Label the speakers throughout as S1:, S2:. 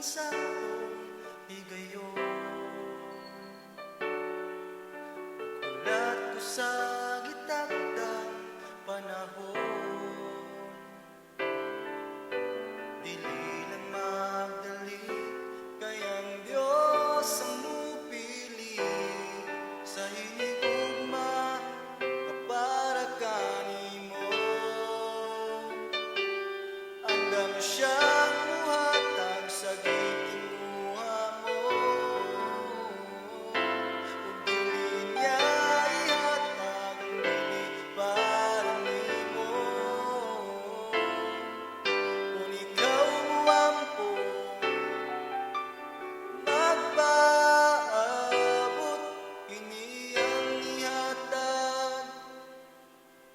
S1: saktong higayon. Ulat ko sa gitakdang panahon, dili lang magdali, kayang Diyos ang mupili sa hinigugma na para kanimo. Andam siyang muhatag sa gitinguha mo, ug dili niya ihatag ang dili para nimo. Kung ikaw muampo, magpaabot, kini ang ihatag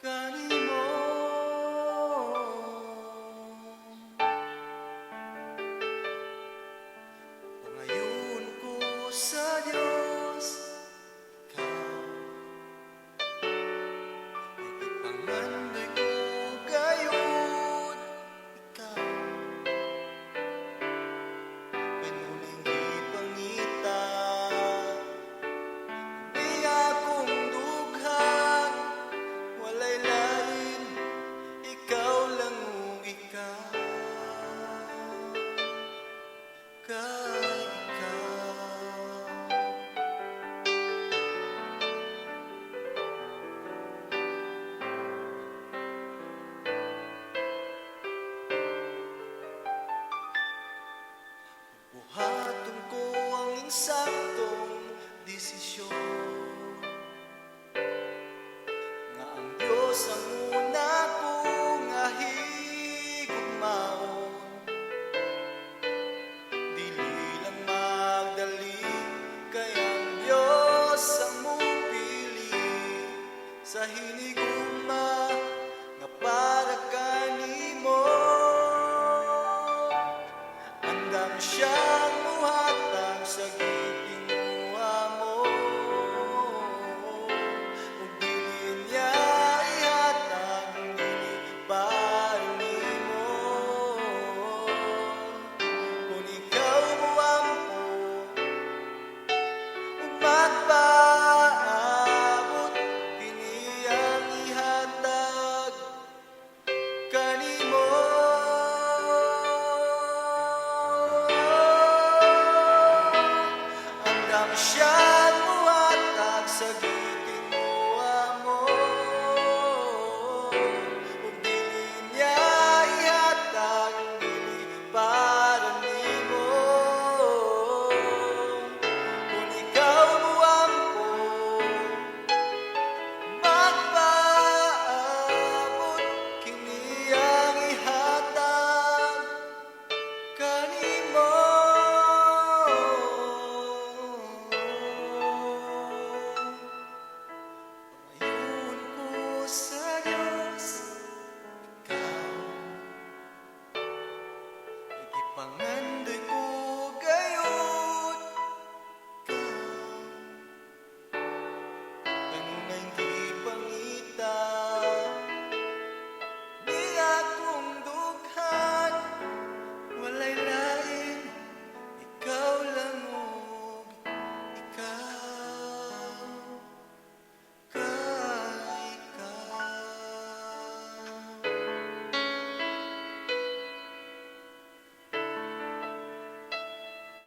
S1: kanimo. Pangayon ko sa Diyos, ikaw ipangandoy ko gayon, ikaw pinuling ipangita, di akong dughang walay lain, ikaw lang ang ikaw, kay ikaw. Buhaton ko ang insaktong desisyon, nga ang Diyos ang una kong ahigugmaon. Dili lang magdali, kaya ang Diyos ang mupili sa hinigugma nga para kanimo. Andam siyang muhatag sa gitinguha mo, ug dili niya ihatag ang dili para nimo. Kung ikaw muampo, ug magpaabot, kini ang ihatag kanimo. Andam siya